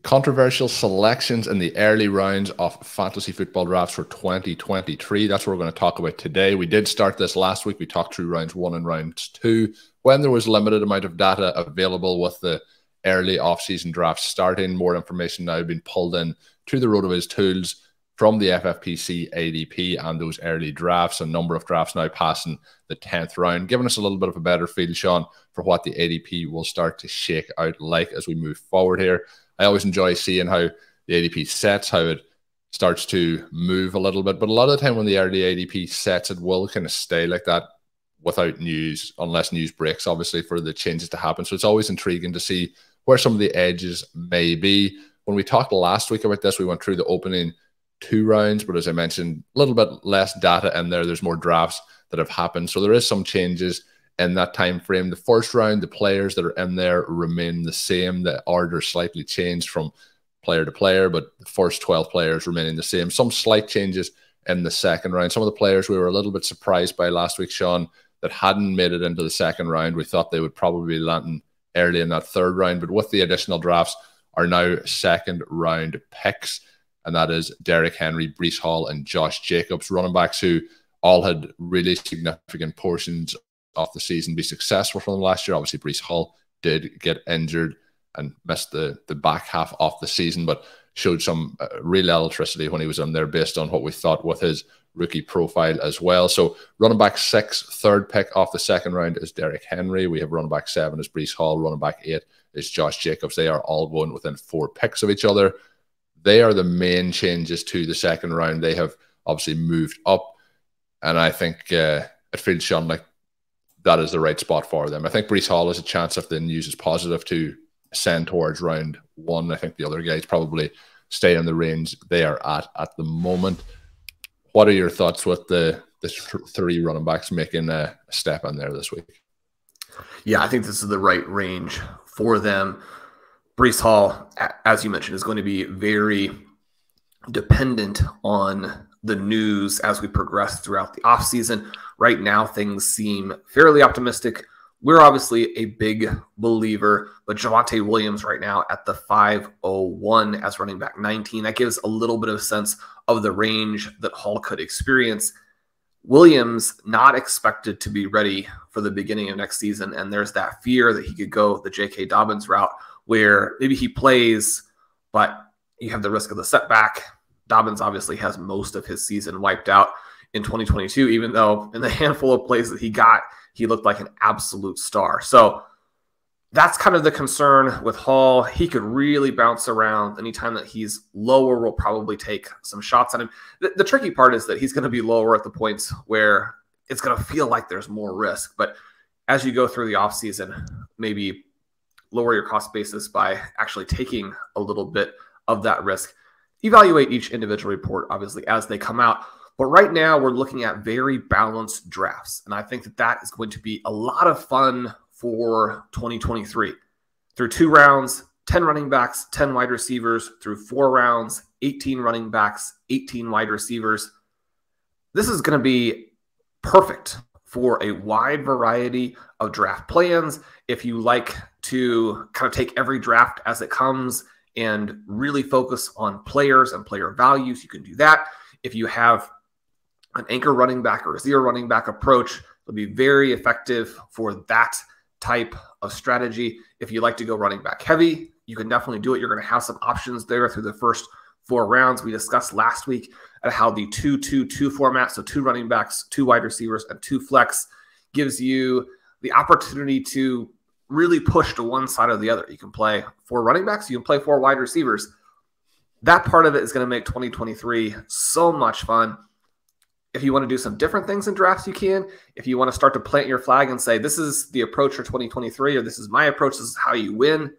Controversial selections in the early rounds of fantasy football drafts for 2023. That's what we're going to talk about today. We did start this last week. We talked through rounds 1 and rounds 2 when there was limited amount of data available with the early off-season drafts starting. More information now being pulled in to the RotoViz tools from the FFPC ADP and those early drafts. A number of drafts now passing the 10th round, giving us a little bit of a better feel, Shawn, for what the ADP will start to shake out like as we move forward here. I always enjoy seeing how the ADP sets, how it starts to move a little bit. But a lot of the time when the early ADP sets, it will kind of stay like that without news, unless news breaks, obviously, for the changes to happen. So it's always intriguing to see where some of the edges may be. When we talked last week about this, we went through the opening 2 rounds, but as I mentioned, a little bit less data in there. There's more drafts that have happened. So there is some changes in that time frame. The first round, the players that are in there remain the same. The order slightly changed from player to player, but the first 12 players remaining the same. Some slight changes in the second round. Some of the players we were a little bit surprised by last week, Shawn, that hadn't made it into the second round. We thought they would probably be landing early in that third round, but with the additional drafts are now second round picks. And that is Derrick Henry, Breece Hall, and Josh Jacobs, running backs who all had really significant portions of the season be successful from them last year. Obviously, Breece Hall did get injured and missed the back half of the season, but showed some real electricity when he was in there based on what we thought with his rookie profile as well. So running back 6, third pick off the second round is Derrick Henry. We have running back 7 is Breece Hall. Running back 8 is Josh Jacobs. They are all going within 4 picks of each other. They are the main changes to the second round. They have obviously moved up, and I think it feels, Shawn, like that is the right spot for them. I think Breece Hall has a chance, if the news is positive, to ascend towards round 1. I think the other guys probably stay in the range they are at the moment. What are your thoughts with the 3 running backs making a step in there this week? Yeah, I think this is the right range for them. Breece Hall, as you mentioned, is going to be very dependent on the news as we progress throughout the offseason. Right now, things seem fairly optimistic. We're obviously a big believer, but Javonte Williams right now at the 501 as running back 19. That gives a little bit of sense of the range that Hall could experience. Williams not expected to be ready for the beginning of next season, and there's that fear that he could go the J.K. Dobbins route, where maybe he plays, but you have the risk of the setback. Dobbins obviously has most of his season wiped out in 2022, even though in the handful of plays that he got, he looked like an absolute star. So that's kind of the concern with Hall. He could really bounce around. Anytime that he's lower, we'll probably take some shots at him. The tricky part is that he's going to be lower at the points where it's going to feel like there's more risk. But as you go through the offseason, maybe lower your cost basis by actually taking a little bit of that risk. Evaluate each individual report, obviously, as they come out. But right now, we're looking at very balanced drafts. And I think that that is going to be a lot of fun for 2023. Through 2 rounds, 10 running backs, 10 wide receivers. Through 4 rounds, 18 running backs, 18 wide receivers. This is going to be perfect for a wide variety of draft plans. If you like to kind of take every draft as it comes and really focus on players and player values, you can do that. If you have an anchor running back or a 0 running back approach, it'll be very effective for that type of strategy. If you like to go running back heavy, you can definitely do it. You're going to have some options there through the first 4 rounds. We discussed last week at how the 2-2-2 format, so 2 running backs, 2 wide receivers, and 2 flex, gives you the opportunity to really push to one side or the other. You can play 4 running backs, you can play 4 wide receivers. That part of it is going to make 2023 so much fun. If you want to do some different things in drafts, you can. If you want to start to plant your flag and say, this is the approach for 2023, or this is my approach, this is how you win,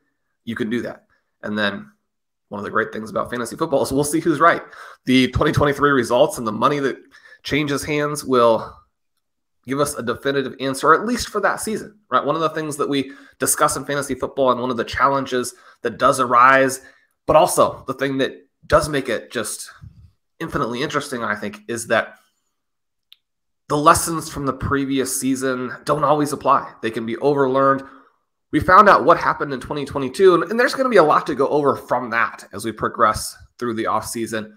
you can do that. And then one of the great things about fantasy football is we'll see who's right. The 2023 results and the money that changes hands will give us a definitive answer, at least for that season, right? One of the things that we discuss in fantasy football and one of the challenges that does arise, but also the thing that does make it just infinitely interesting, I think, is that the lessons from the previous season don't always apply. They can be overlearned. we found out what happened in 2022, and there's going to be a lot to go over from that as we progress through the offseason.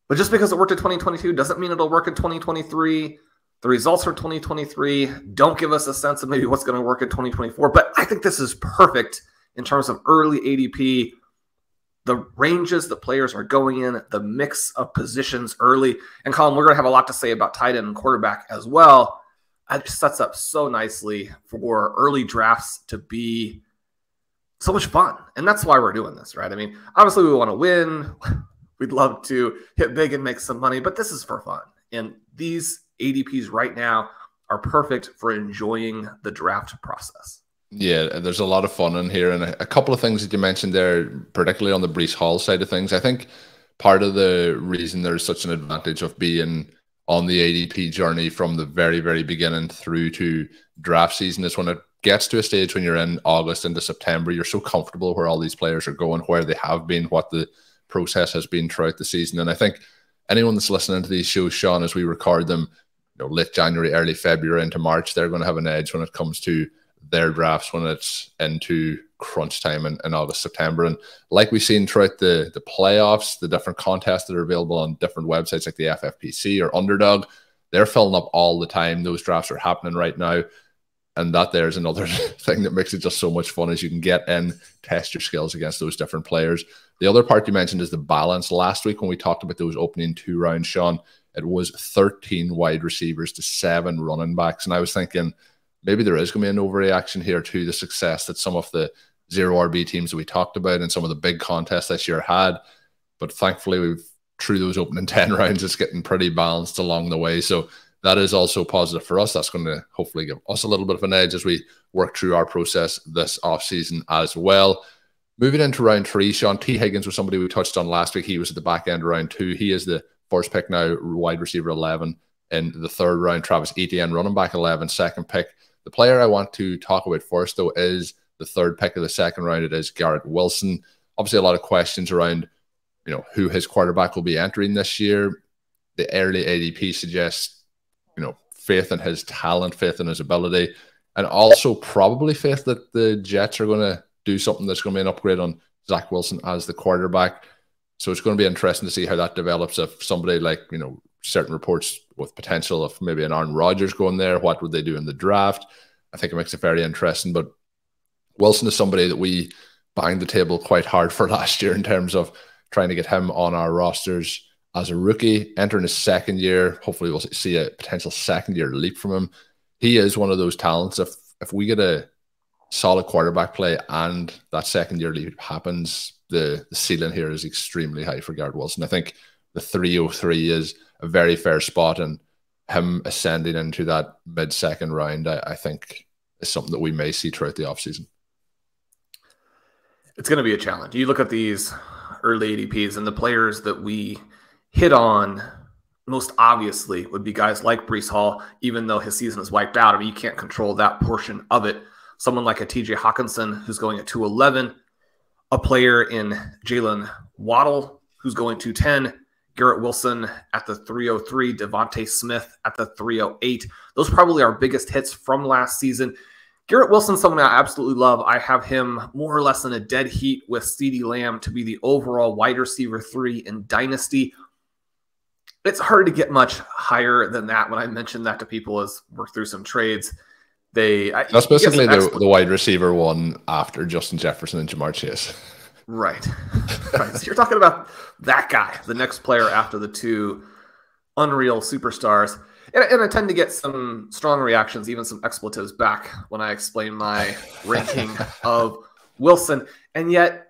But just because it worked in 2022 doesn't mean it'll work in 2023. The results from 2023 don't give us a sense of maybe what's going to work in 2024. But I think this is perfect in terms of early ADP, the ranges that players are going in, the mix of positions early. And Colm, we're going to have a lot to say about tight end and quarterback as well. It sets up so nicely for early drafts to be so much fun. And that's why we're doing this, right? I mean, obviously we want to win. We'd love to hit big and make some money, but this is for fun. And these ADPs right now are perfect for enjoying the draft process. Yeah, there's a lot of fun in here. And a couple of things that you mentioned there, particularly on the Breece Hall side of things, I think part of the reason there's such an advantage of being on the ADP journey from the very, very beginning through to draft season is when it gets to a stage when you're in August into September, you're so comfortable where all these players are going, where they have been, what the process has been throughout the season. And I think anyone that's listening to these shows, Shawn, as we record them, late January, early February into March, they're going to have an edge when it comes to their drafts when it's into crunch time in August, September. And like we've seen throughout the playoffs, the different contests that are available on different websites like the FFPC or Underdog, they're filling up all the time. Those drafts are happening right now. And that there's another thing that makes it just so much fun, is you can get in, test your skills against those different players. The other part you mentioned is the balance. Last week when we talked about those opening 2 rounds, Shawn, it was 13 wide receivers to 7 running backs. And I was thinking, maybe there is going to be an overreaction here to the success that some of the 0 RB teams that we talked about and some of the big contests this year had. But thankfully, through those opening 10 rounds, it's getting pretty balanced along the way. So that is also positive for us. That's going to hopefully give us a little bit of an edge as we work through our process this offseason as well. Moving into round 3, Shawn, T. Higgins was somebody we touched on last week. He was at the back end of round 2. He is the first pick now, wide receiver 11 in the 3rd round. Travis Etienne, running back 11, 2nd pick. The player I want to talk about first, though, is the 3rd pick of the 2nd round. It is Garrett Wilson. Obviously, a lot of questions around, who his quarterback will be entering this year. The early ADP suggests, faith in his talent, faith in his ability, and also probably faith that the Jets are going to do something that's going to be an upgrade on Zach Wilson as the quarterback. So it's going to be interesting to see how that develops. If somebody like, certain reports with potential of maybe an Aaron Rodgers going there, what would they do in the draft? I think it makes it very interesting. But Wilson is somebody that we banged the table quite hard for last year in terms of trying to get him on our rosters as a rookie, entering his 2nd year. Hopefully we'll see a potential 2nd year leap from him. He is one of those talents. If we get a solid quarterback play and that 2nd year leap happens, the ceiling here is extremely high for Garrett Wilson. I think the 303 is a very fair spot, and him ascending into that mid-2nd round, I think, is something that we may see throughout the offseason. It's going to be a challenge. You look at these early ADPs, and the players that we hit on most obviously would be guys like Breece Hall, even though his season is wiped out. I mean, you can't control that portion of it. Someone like a TJ Hawkinson, who's going at 211, a player in Jalen Waddle, who's going 210, Garrett Wilson at the 303, Devontae Smith at the 308. Those probably are biggest hits from last season. Garrett Wilson, someone I absolutely love. I have him more or less in a dead heat with CeeDee Lamb to be the overall wide receiver 3 in Dynasty. It's hard to get much higher than that. When I mentioned that to people as work through some trades, that's basically the wide receiver 1 after Justin Jefferson and Jamar Chase. Right. Right. So you're talking about that guy, the next player after the 2 unreal superstars. And I tend to get some strong reactions, even some expletives back when I explain my ranking of Wilson. And yet,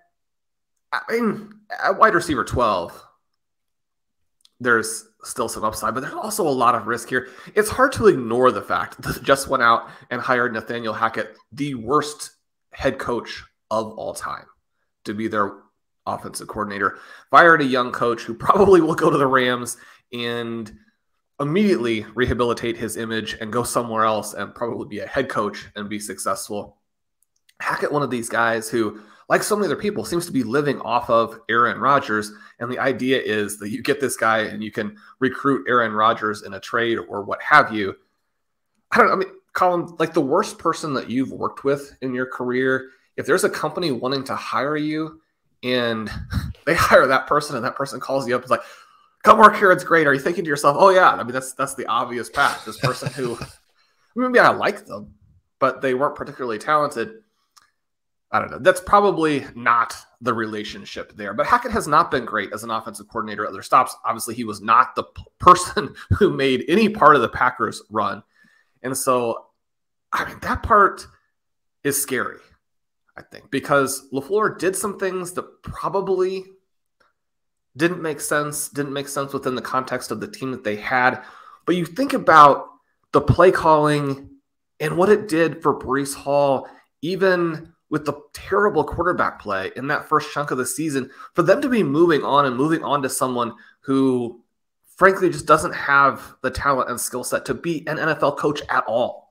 I mean, at wide receiver 12, there's still some upside, but there's also a lot of risk here. It's hard to ignore the fact that they just went out and hired Nathaniel Hackett, the worst head coach of all time, to be their offensive coordinator. Fired a young coach who probably will go to the Rams and immediately rehabilitate his image and go somewhere else and probably be a head coach and be successful. Hackett, one of these guys who, like so many other people, seems to be living off of Aaron Rodgers. And the idea is that you get this guy and you can recruit Aaron Rodgers in a trade or what have you. I don't know. I mean, Colm, like the worst person that you've worked with in your career, if there's a company wanting to hire you and they hire that person and that person calls you up, it's like, come work here, it's great. Are you thinking to yourself, oh yeah, I mean, that's the obvious path. This person who, maybe I like them, but they weren't particularly talented. I don't know. That's probably not the relationship there. But Hackett has not been great as an offensive coordinator at their stops. Obviously, he was not the person who made any part of the Packers run. And so, I mean, that part is scary, I think, because LaFleur did some things that probably didn't make sense within the context of the team that they had. But you think about the play calling and what it did for Breece Hall, even with the terrible quarterback play in that first chunk of the season, for them to be moving on to someone who, frankly, just doesn't have the talent and skill set to be an NFL coach at all.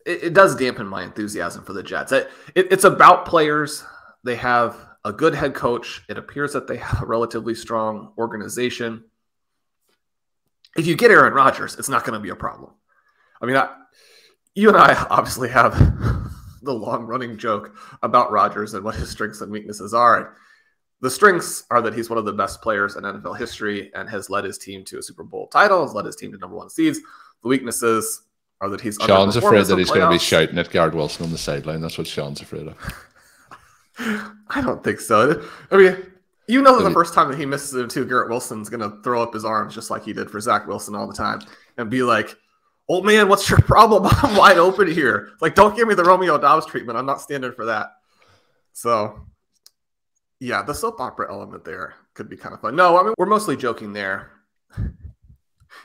It does dampen my enthusiasm for the Jets. It's about players. They have a good head coach. It appears that they have a relatively strong organization. If you get Aaron Rodgers, it's not going to be a problem. I mean, you and I obviously have the long-running joke about Rodgers and what his strengths and weaknesses are. The strengths are that he's one of the best players in NFL history and has led his team to a Super Bowl title, has led his team to #1 seeds. The weaknesses are that he's Shawn's afraid that he's going to be shouting at Garrett Wilson on the sideline. That's what Shawn's afraid of. I don't think so. I mean, you know that the first time that he misses it too, Garrett Wilson's going to throw up his arms just like he did for Zach Wilson all the time and be like, "Old man, what's your problem? I'm wide open here." Like, don't give me the Romeo Dobbs treatment. I'm not standing for that. So, yeah, the soap opera element there could be kind of fun. No, I mean, we're mostly joking there.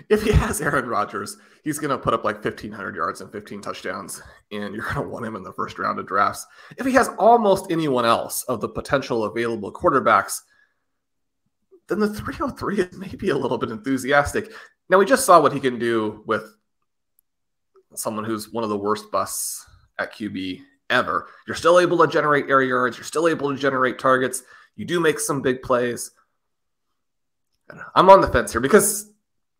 If he has Aaron Rodgers, he's going to put up like 1,500 yards and 15 touchdowns, and you're going to want him in the first round of drafts. If he has almost anyone else of the potential available quarterbacks, then the 303 is maybe a little bit enthusiastic. Now, we just saw what he can do with someone who's one of the worst busts at QB ever. You're still able to generate air yards. You're still able to generate targets. You do make some big plays. I'm on the fence here because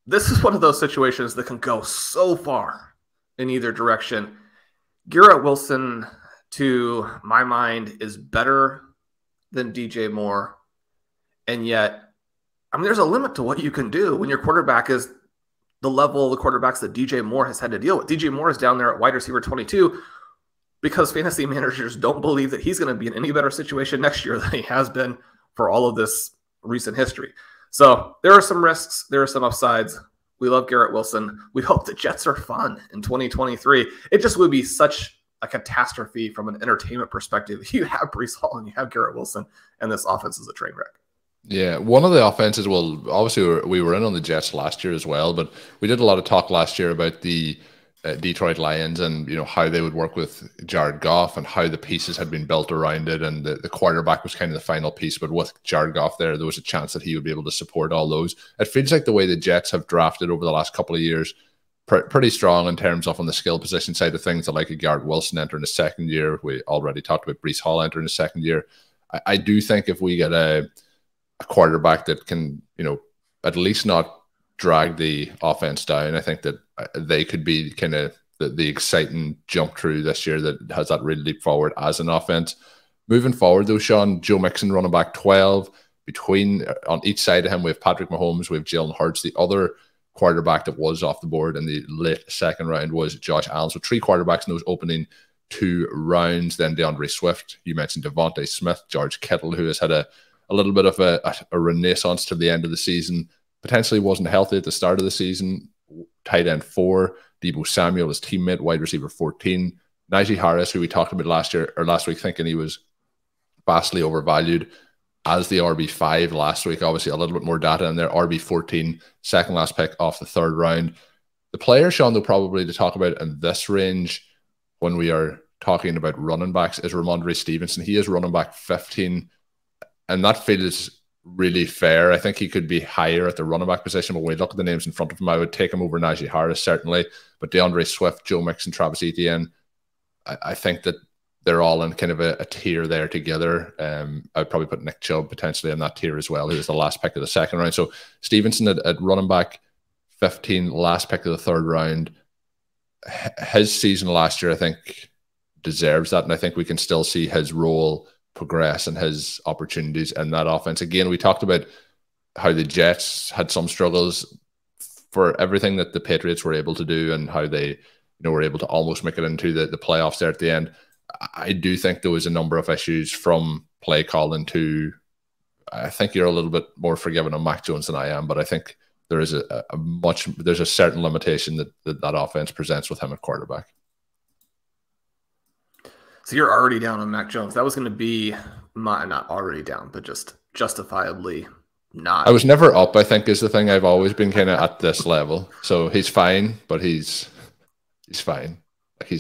this is one of those situations that can go so far in either direction. Garrett Wilson, to my mind, is better than DJ Moore. And yet, I mean, there's a limit to what you can do when your quarterback is the level of the quarterbacks that DJ Moore has had to deal with. DJ Moore is down there at wide receiver 22 because fantasy managers don't believe that he's going to be in any better situation next year than he has been for all of this recent history. So there are some risks. There are some upsides. We love Garrett Wilson. We hope the Jets are fun in 2023. It just would be such a catastrophe from an entertainment perspective. You have Breece Hall and you have Garrett Wilson, and this offense is a train wreck. Yeah, one of the offenses, well, obviously we were in on the Jets last year as well, but we did a lot of talk last year about the Detroit Lions and, you know, how they would work with Jared Goff and how the pieces had been built around it, and the quarterback was kind of the final piece, but with Jared Goff there was a chance that he would be able to support all those. It feels like the way the Jets have drafted over the last couple of years, pretty strong in terms of on the skill position side of things. I like a Garrett Wilson entering his second year. We already talked about Breece Hall entering his second year. I do think if we get a quarterback that can, you know, at least not drag the offense down, I think that they could be kind of the exciting jump through this year that has that real leap forward as an offense. Moving forward, though, Shawn, Joe Mixon running back 12. Between on each side of him, we have Patrick Mahomes, we have Jalen Hurts. The other quarterback that was off the board in the late second round was Josh Allen. So 3 quarterbacks in those opening 2 rounds. Then DeAndre Swift. You mentioned Devontae Smith, George Kittle, who has had a little bit of a renaissance to the end of the season. Potentially wasn't healthy at the start of the season. Tight end 4. Deebo Samuel, his teammate, wide receiver 14. Najee Harris, who we talked about last week, thinking he was vastly overvalued as the RB5 last week. Obviously, a little bit more data in there. RB14, second last pick off the 3rd round. The player, Shawn, though, probably to talk about in this range when we are talking about running backs is Rhamondre Stevenson. He is running back 15. And that feels really fair. I think he could be higher at the running back position, but when we look at the names in front of him, I would take him over Najee Harris, certainly. But DeAndre Swift, Joe Mixon, Travis Etienne, I think that they're all in kind of a tier there together. I'd probably put Nick Chubb potentially in that tier as well. He was the last pick of the 2nd round. So Stevenson at running back 15, last pick of the 3rd round. his season last year, I think, deserves that. And I think we can still see his role progress and his opportunities in that offense. Again, we talked about how the Jets had some struggles for everything that the Patriots were able to do and how they were able to almost make it into the playoffs there at the end. I do think there was a number of issues from play calling to, I think you're a little bit more forgiving on Mac Jones than I am, but I think there is there's a certain limitation that offense presents with him at quarterback. So you're already down on Mac Jones. That was going to be not already down, but just justifiably not. I was never up, I think, is the thing. I've always been kind of at this level. So he's fine, but he's fine. Like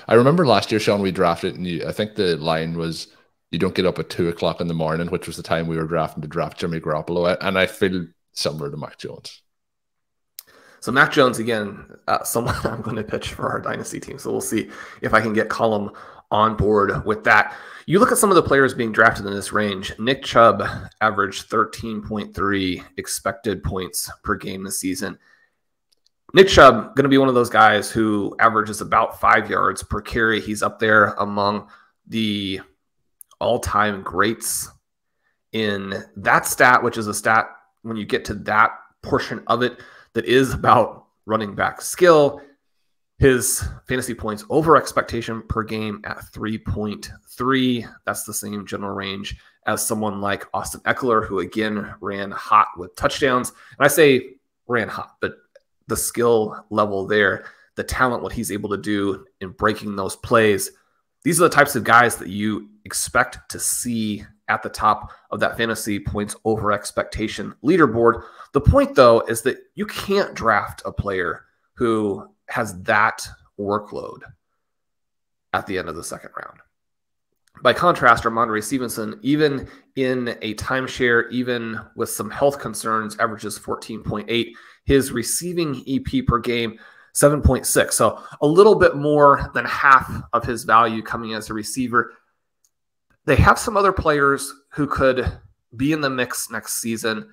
I remember last year, Shawn, we drafted, and I think the line was, you don't get up at 2 o'clock in the morning, which was the time we were drafting to draft Jimmy Garoppolo. And I feel similar to Mac Jones. So Mac Jones, again, someone I'm going to pitch for our dynasty team. So we'll see if I can get Colm on board with that. You look at some of the players being drafted in this range. Nick Chubb averaged 13.3 expected points per game this season. Nick Chubb, going to be one of those guys who averages about 5 yards per carry. He's up there among the all-time greats in that stat, which is a stat when you get to that portion of it that is about running back skill. His fantasy points over expectation per game at 3.3. That's the same general range as someone like Austin Eckler, who again ran hot with touchdowns. And I say ran hot, but the skill level there, the talent, what he's able to do in breaking those plays, these are the types of guys that you expect to see at the top of that fantasy points over expectation leaderboard. The point, though, is that you can't draft a player who has that workload at the end of the second round. By contrast, Rhamondre Stevenson, even in a timeshare, even with some health concerns, averages 14.8. His receiving EP per game, 7.6. So a little bit more than half of his value coming as a receiver. They have some other players who could be in the mix next season.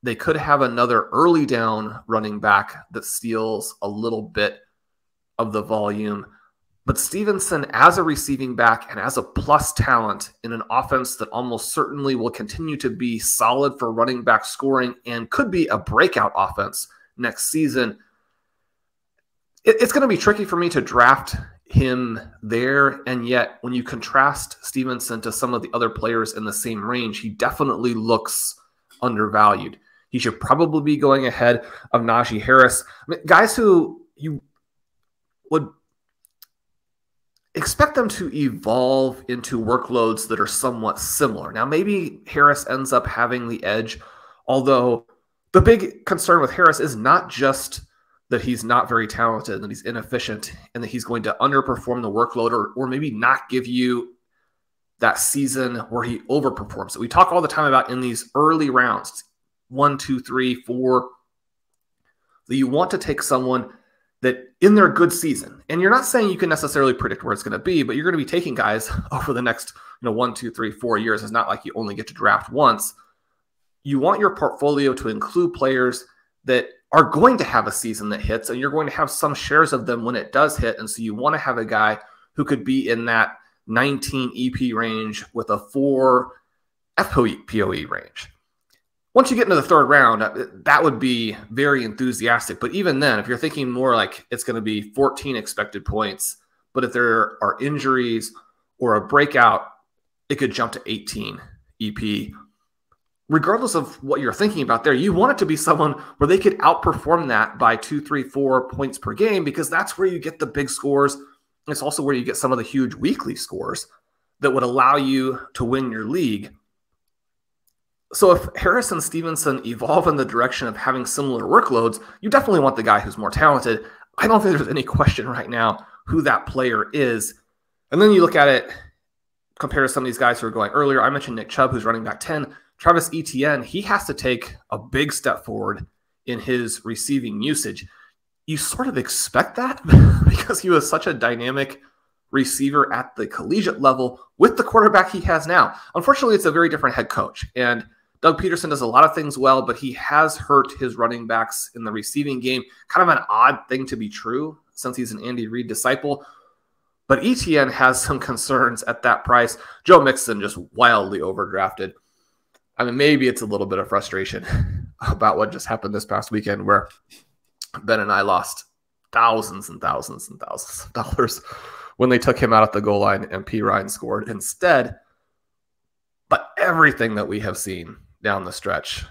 They could have another early down running back that steals a little bit of the volume. But Stevenson, as a receiving back and as a plus talent in an offense that almost certainly will continue to be solid for running back scoring and could be a breakout offense next season, it's going to be tricky for me to draft him there. And yet, when you contrast Stevenson to some of the other players in the same range, he definitely looks undervalued. He should probably be going ahead of Najee Harris. I mean, guys who you would expect them to evolve into workloads that are somewhat similar. Now, maybe Harris ends up having the edge, although the big concern with Harris is not just that he's not very talented, that he's inefficient, and that he's going to underperform the workload or maybe not give you that season where he overperforms. So we talk all the time about in these early rounds, 1, 2, 3, 4, that you want to take someone that in their good season, and you're not saying you can necessarily predict where it's going to be, but you're going to be taking guys over the next 1, 2, 3, 4 years. It's not like you only get to draft once. You want your portfolio to include players that are going to have a season that hits, and you're going to have some shares of them when it does hit. And so you want to have a guy who could be in that 19 EP range with a 4 FPOE range. Once you get into the third round, that would be very enthusiastic. But even then, if you're thinking more like it's going to be 14 expected points, but if there are injuries or a breakout, it could jump to 18 EP. Regardless of what you're thinking about there, you want it to be someone where they could outperform that by 2, 3, 4 points per game, because that's where you get the big scores. It's also where you get some of the huge weekly scores that would allow you to win your league. So if Harris and Stevenson evolve in the direction of having similar workloads, you definitely want the guy who's more talented. I don't think there's any question right now who that player is. And then you look at it, compare to some of these guys who are going earlier. I mentioned Nick Chubb, who's running back 10. Travis Etienne, he has to take a big step forward in his receiving usage. You sort of expect that because he was such a dynamic receiver at the collegiate level with the quarterback he has now. Unfortunately, it's a very different head coach. And Doug Peterson does a lot of things well, but he has hurt his running backs in the receiving game. Kind of an odd thing to be true since he's an Andy Reid disciple. But ETN has some concerns at that price. Joe Mixon just wildly overdrafted. I mean, maybe it's a little bit of frustration about what just happened this past weekend where Ben and I lost thousands and thousands and thousands of dollars when they took him out at the goal line and P. Ryan scored instead. But everything that we have seen down the stretch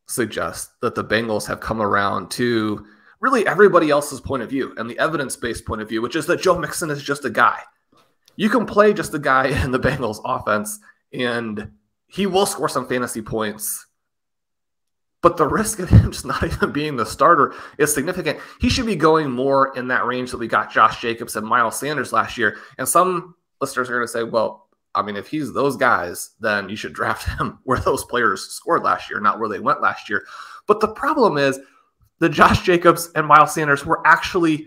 suggests that the Bengals have come around to really everybody else's point of view and the evidence-based point of view, which is that Joe Mixon is just a guy. You can play just a guy in the Bengals offense, and he will score some fantasy points. But the risk of him just not even being the starter is significant. He should be going more in that range that we got Josh Jacobs and Miles Sanders last year. And some listeners are going to say, well, I mean, if he's those guys, then you should draft him where those players scored last year, not where they went last year. But the problem is the Josh Jacobs and Miles Sanders were actually,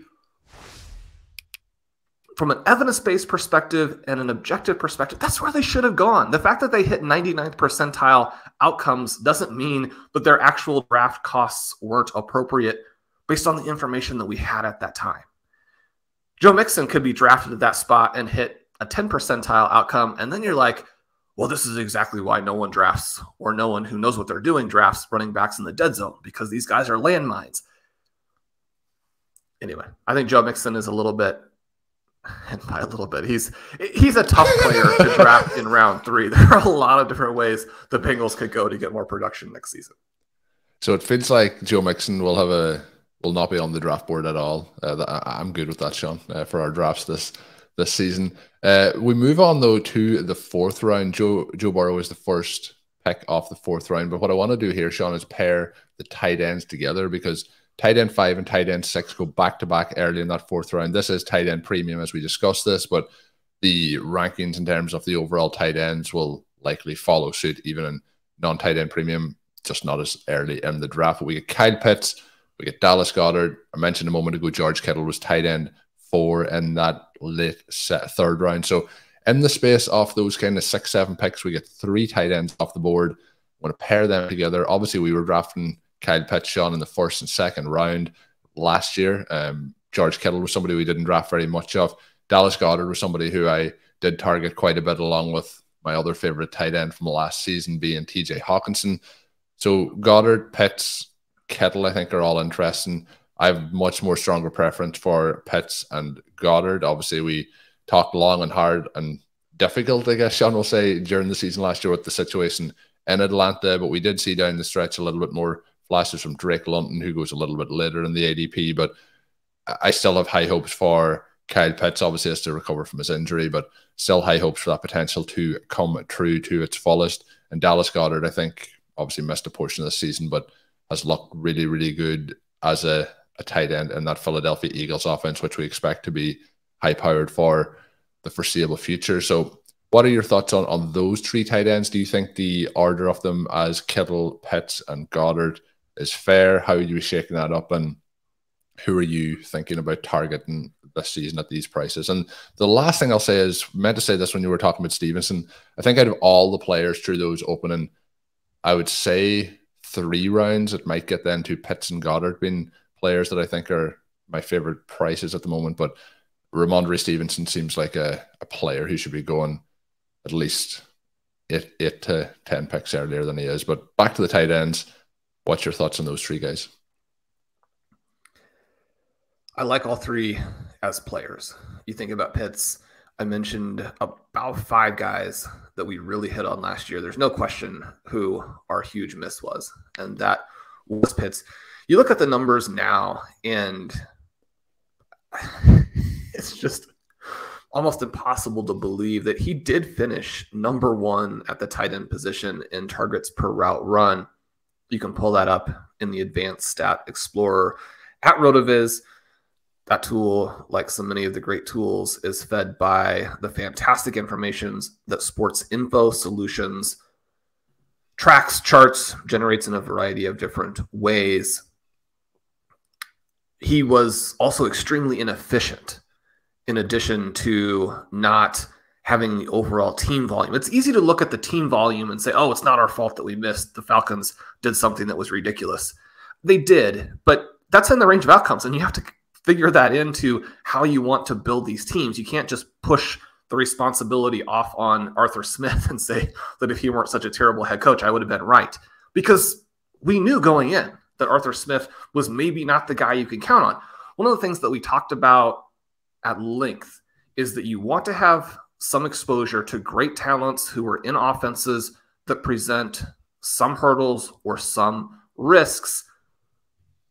from an evidence-based perspective and an objective perspective, that's where they should have gone. The fact that they hit 99th percentile outcomes doesn't mean that their actual draft costs weren't appropriate based on the information that we had at that time. Joe Mixon could be drafted at that spot and hit a 10 percentile outcome, and then you're like, well, this is exactly why no one drafts, or no one who knows what they're doing drafts running backs in the dead zone, because these guys are landmines. Anyway, I think Joe Mixon is a little bit, and by a little bit, he's a tough player to draft in round 3. There are a lot of different ways the Bengals could go to get more production next season. So it feels like Joe Mixon will not be on the draft board at all. I'm good with that, Shawn, for our drafts this season. We move on though to the 4th round. Joe Burrow is the first pick off the 4th round. But what I want to do here, Shawn, is pair the tight ends together, because tight end 5 and tight end 6 go back to back early in that 4th round. This is tight end premium as we discussed this, but the rankings in terms of the overall tight ends will likely follow suit even in non-tight end premium, just not as early in the draft. But we get Kyle Pitts, we get Dallas Goedert. I mentioned a moment ago George Kittle was tight end 4 in that late 3rd round. So in the space of those kind of 6-7 picks, we get 3 tight ends off the board. I want to pair them together. Obviously, we were drafting Kyle Pitts, Shawn, in the 1st and 2nd round last year. George Kittle was somebody we didn't draft very much of. Dallas Goedert was somebody who I did target quite a bit, along with my other favorite tight end from last season being TJ Hawkinson. So Goedert, Pitts, Kittle, I think, are all interesting. I have much more stronger preference for Pitts and Goddard. Obviously, we talked long and hard and difficult, I guess Shawn will say, during the season last year with the situation in Atlanta, but we did see down the stretch a little bit more flashes from Drake London, who goes a little bit later in the ADP, but I still have high hopes for Kyle Pitts. Obviously, has to recover from his injury, but still high hopes for that potential to come true to its fullest. And Dallas Goedert, I think, obviously missed a portion of the season, but has looked really, really good as a tight end in that Philadelphia Eagles offense, which we expect to be high-powered for the foreseeable future. So what are your thoughts on those 3 tight ends? Do you think the order of them as Kittle, Pitts, and Goddard is fair? How are you shaking that up? And who are you thinking about targeting this season at these prices? And the last thing I'll say is, meant to say this when you were talking about Stevenson, I think out of all the players through those opening, I would say 3 rounds, it might get then to Pitts and Goddard being players that I think are my favorite prices at the moment. But Rhamondre Stevenson seems like a player who should be going at least 8 to 10 picks earlier than he is. But back to the tight ends, what's your thoughts on those 3 guys? I like all 3 as players. You think about Pitts, I mentioned about 5 guys that we really hit on last year. There's no question who our huge miss was, and that was Pitts. You look at the numbers now, and it's just almost impossible to believe that he did finish number 1 at the tight end position in targets per route run. You can pull that up in the Advanced Stat Explorer at RotoViz. That tool, like so many of the great tools, is fed by the fantastic information that Sports Info Solutions tracks, charts, generates in a variety of different ways. He was also extremely inefficient, in addition to not having the overall team volume. It's easy to look at the team volume and say, oh, it's not our fault that we missed. The Falcons did something that was ridiculous. They did, but that's in the range of outcomes, and you have to figure that into how you want to build these teams. You can't just push the responsibility off on Arthur Smith and say that if he weren't such a terrible head coach, I would have been right. Because we knew going in that Arthur Smith was maybe not the guy you can count on. One of the things that we talked about at length is that you want to have some exposure to great talents who are in offenses that present some hurdles or some risks.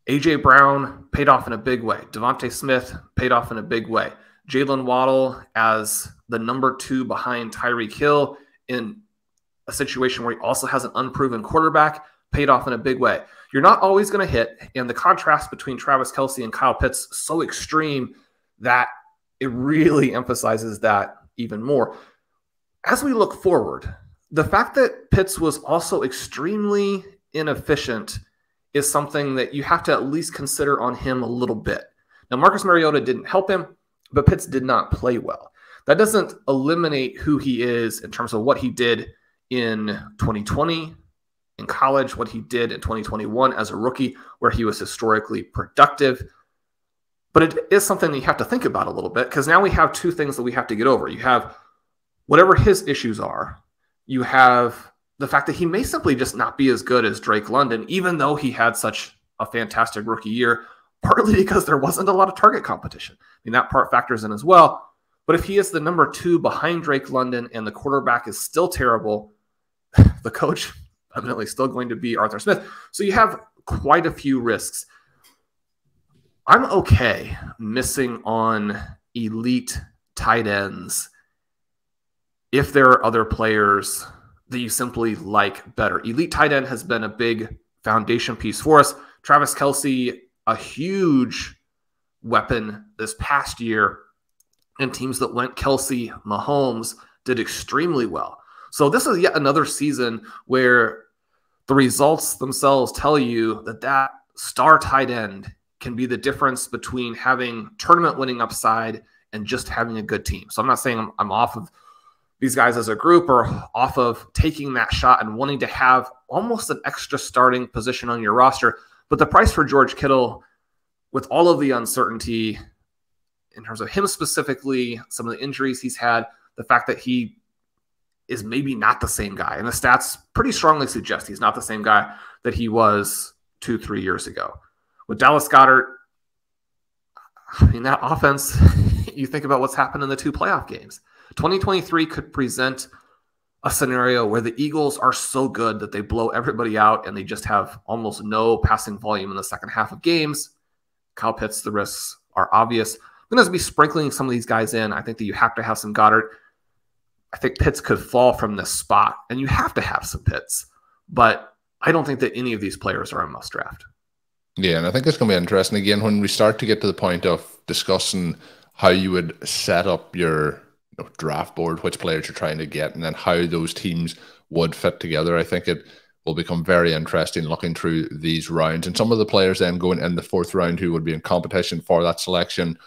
A.J. Brown paid off in a big way. Devontae Smith paid off in a big way. Jalen Waddle as the number 2 behind Tyreek Hill in a situation where he also has an unproven quarterback paid off in a big way. You're not always going to hit, and the contrast between Travis Kelce and Kyle Pitts is so extreme that it really emphasizes that even more. As we look forward, the fact that Pitts was also extremely inefficient is something that you have to at least consider on him a little bit. Now, Marcus Mariota didn't help him, but Pitts did not play well. That doesn't eliminate who he is in terms of what he did in 2020 in college, what he did in 2021 as a rookie, where he was historically productive. But it is something that you have to think about a little bit, because now we have two things that we have to get over. You have whatever his issues are. You have the fact that he may simply just not be as good as Drake London, even though he had such a fantastic rookie year, partly because there wasn't a lot of target competition. I mean, that part factors in as well. But if he is the number 2 behind Drake London and the quarterback is still terrible, the coach evidently still going to be Arthur Smith. So you have quite a few risks. I'm okay missing on elite tight ends if there are other players that you simply like better. Elite tight end has been a big foundation piece for us. Travis Kelce, a huge weapon this past year, and teams that went Kelce, Mahomes did extremely well. So this is yet another season where the results themselves tell you that that star tight end can be the difference between having tournament winning upside and just having a good team. So I'm not saying I'm off of these guys as a group or off of taking that shot and wanting to have almost an extra starting position on your roster. But the price for George Kittle, with all of the uncertainty in terms of him specifically, some of the injuries he's had, the fact that he is maybe not the same guy. And the stats pretty strongly suggest he's not the same guy that he was 2-3 years ago. With Dallas Goedert, I mean, that offense, you think about what's happened in the 2 playoff games. 2023 could present a scenario where the Eagles are so good that they blow everybody out and they just have almost no passing volume in the second half of games. Kyle Pitts, the risks are obvious. I'm going to be sprinkling some of these guys in. I think that you have to have some Goddard. I think Pitts could fall from this spot, and you have to have some Pitts. But I don't think that any of these players are a must draft. Yeah, and I think it's going to be interesting, again, when we start to get to the point of discussing how you would set up your draft board, which players you're trying to get, and then how those teams would fit together. I think it will become very interesting looking through these rounds. And some of the players then going in the 4th round who would be in competition for that selection.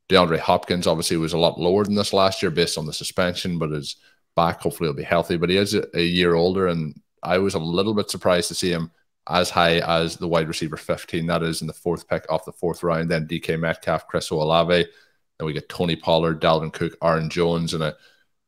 DeAndre Hopkins obviously was a lot lower than this last year based on the suspension, but is back. Hopefully he'll be healthy. But he is a year older, and I was a little bit surprised to see him as high as the wide receiver 15. That is in the 4th pick off the 4th round. Then DK Metcalf, Chris Olave. Then we get Tony Pollard, Dalvin Cook, Aaron Jones, and a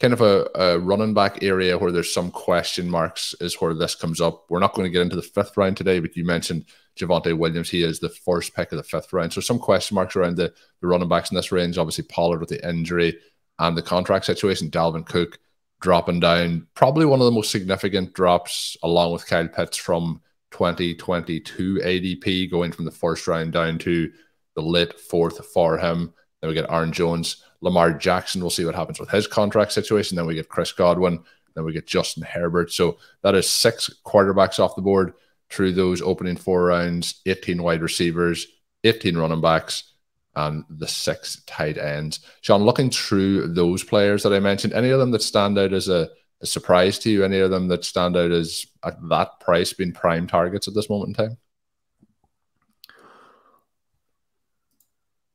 kind of a running back area where there's some question marks is where this comes up. We're not going to get into the 5th round today, but you mentioned Javonte Williams. He is the 1st pick of the 5th round. So some question marks around the running backs in this range. Obviously Pollard with the injury and the contract situation. Dalvin Cook dropping down. Probably one of the most significant drops along with Kyle Pitts from 2022 ADP, going from the 1st round down to the late 4th for him. Then we get Aaron Jones, Lamar Jackson. We'll see what happens with his contract situation. Then we get Chris Godwin. Then we get Justin Herbert. So that is 6 quarterbacks off the board through those opening 4 rounds, 18 wide receivers, 18 running backs, and the 6 tight ends. Shawn, looking through those players that I mentioned, any of them that stand out as a surprise to you? Any of them that stand out as at that price being prime targets at this moment in time?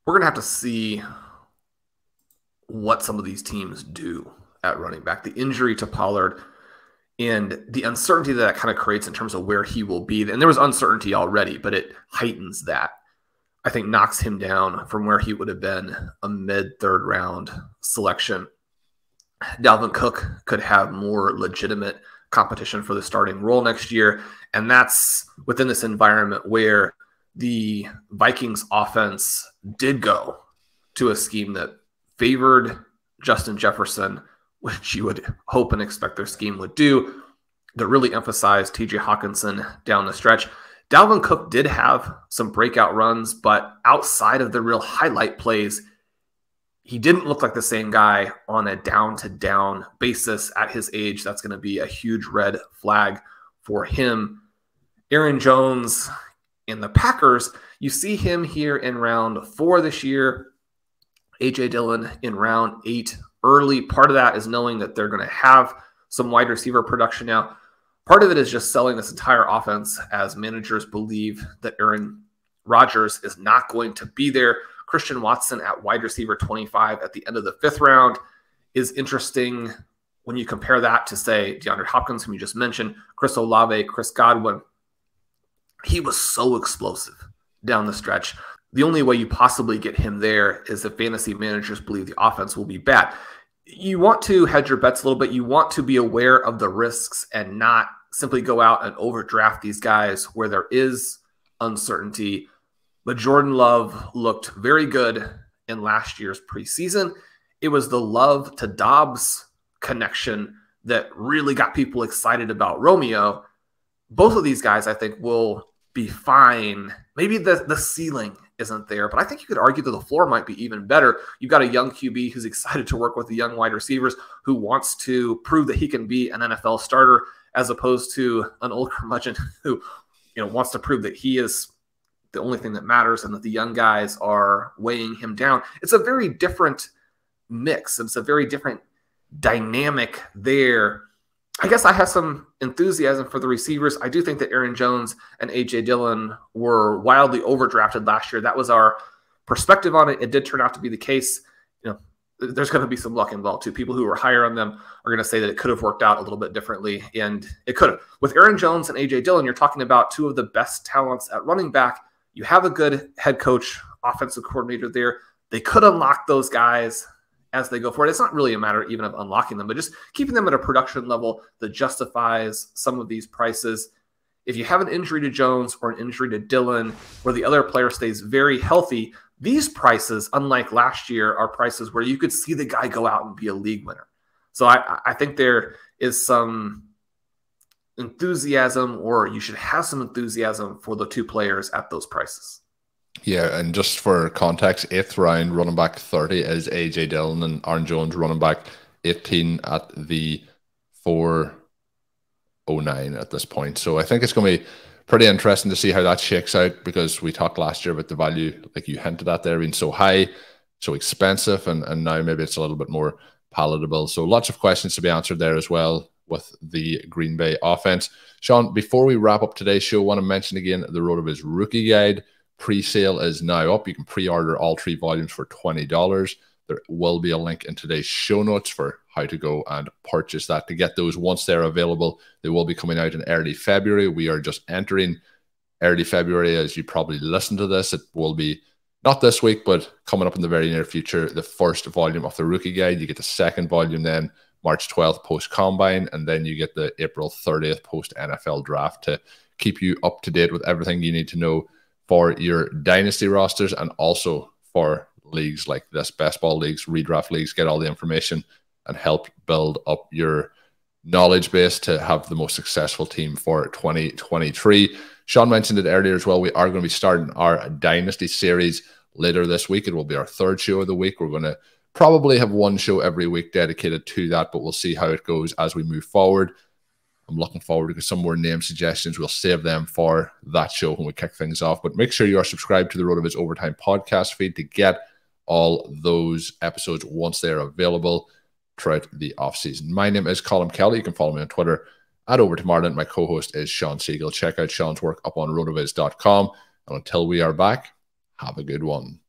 We're going to have to see what some of these teams do at running back. The injury to Pollard and the uncertainty that kind of creates in terms of where he will be. And there was uncertainty already, but it heightens that. I think knocks him down from where he would have been a mid-third round selection. Dalvin Cook could have more legitimate competition for the starting role next year. And that's within this environment where the Vikings offense did go to a scheme that favored Justin Jefferson, which you would hope and expect their scheme would do, that really emphasized TJ Hawkinson down the stretch. Dalvin Cook did have some breakout runs, but outside of the real highlight plays, he didn't look like the same guy on a down-to-down basis at his age. That's going to be a huge red flag for him. Aaron Jones and the Packers, you see him here in round 4 this year. A.J. Dillon in round 8 early. Part of that is knowing that they're going to have some wide receiver production now. Part of it is just selling this entire offense as managers believe that Aaron Rodgers is not going to be there. Christian Watson at wide receiver 25 at the end of the 5th round is interesting when you compare that to, say, DeAndre Hopkins, whom you just mentioned, Chris Olave, Chris Godwin. He was so explosive down the stretch. The only way you possibly get him there is if fantasy managers believe the offense will be bad. You want to hedge your bets a little bit. You want to be aware of the risks and not simply go out and overdraft these guys where there is uncertainty. But Jordan Love looked very good in last year's preseason. It was the Love to Dobbs connection that really got people excited about Romeo. Both of these guys, I think, will be fine. Maybe the ceiling isn't there, but I think you could argue that the floor might be even better. You've got a young QB who's excited to work with the young wide receivers, who wants to prove that he can be an NFL starter, as opposed to an old curmudgeon who, wants to prove that he is the only thing that matters and that the young guys are weighing him down. It's a very different mix. It's a very different dynamic there. I guess I have some enthusiasm for the receivers. I do think that Aaron Jones and A.J. Dillon were wildly overdrafted last year. That was our perspective on it. It did turn out to be the case. There's going to be some luck involved too. People who were higher on them are going to say that it could have worked out a little bit differently, and it could have. With Aaron Jones and A.J. Dillon, you're talking about two of the best talents at running back. You have a good head coach, offensive coordinator there. They could unlock those guys as they go forward. It's not really a matter even of unlocking them, but just keeping them at a production level that justifies some of these prices. If you have an injury to Jones or an injury to Dillon, where the other player stays very healthy, these prices, unlike last year, are prices where you could see the guy go out and be a league winner. So I think there is some enthusiasm, or you should have some enthusiasm for the two players at those prices. Yeah, and just for context, 8th round running back 30 is A.J. Dillon, and Aaron Jones running back 18 at the 409 at this point. So I think it's going to be pretty interesting to see how that shakes out, because we talked last year about the value, like you hinted at there, being so high, so expensive, and now maybe it's a little bit more palatable. So lots of questions to be answered there as well with the Green Bay offense. Shawn, before we wrap up today's show, I want to mention again the RotoViz Rookie Guide. Pre-sale is now up. You can pre-order all 3 volumes for $20. There will be a link in today's show notes for how to go and purchase that to get those once they're available. They will be coming out in early February. We are just entering early February as you probably listen to this. It will be not this week, but coming up in the very near future, the first volume of the Rookie Guide. You get the second volume then March 12th post-Combine, and then you get the April 30th post-NFL Draft to keep you up to date with everything you need to know for your dynasty rosters, and also for leagues like this, best ball leagues, redraft leagues. Get all the information and help build up your knowledge base to have the most successful team for 2023. Shawn mentioned it earlier as well. We are going to be starting our dynasty series later this week. It will be our 3rd show of the week. We're going to probably have 1 show every week dedicated to that, but we'll see how it goes as we move forward. I'm looking forward to some more name suggestions. We'll save them for that show when we kick things off. But make sure you are subscribed to the RotoViz Overtime podcast feed to get all those episodes once they're available throughout the offseason. My name is Colm Kelly. You can follow me on Twitter at @OverToMarlin. My co-host is Shawn Siegele. Check out Shawn's work up on rotoviz.com. And until we are back, have a good one.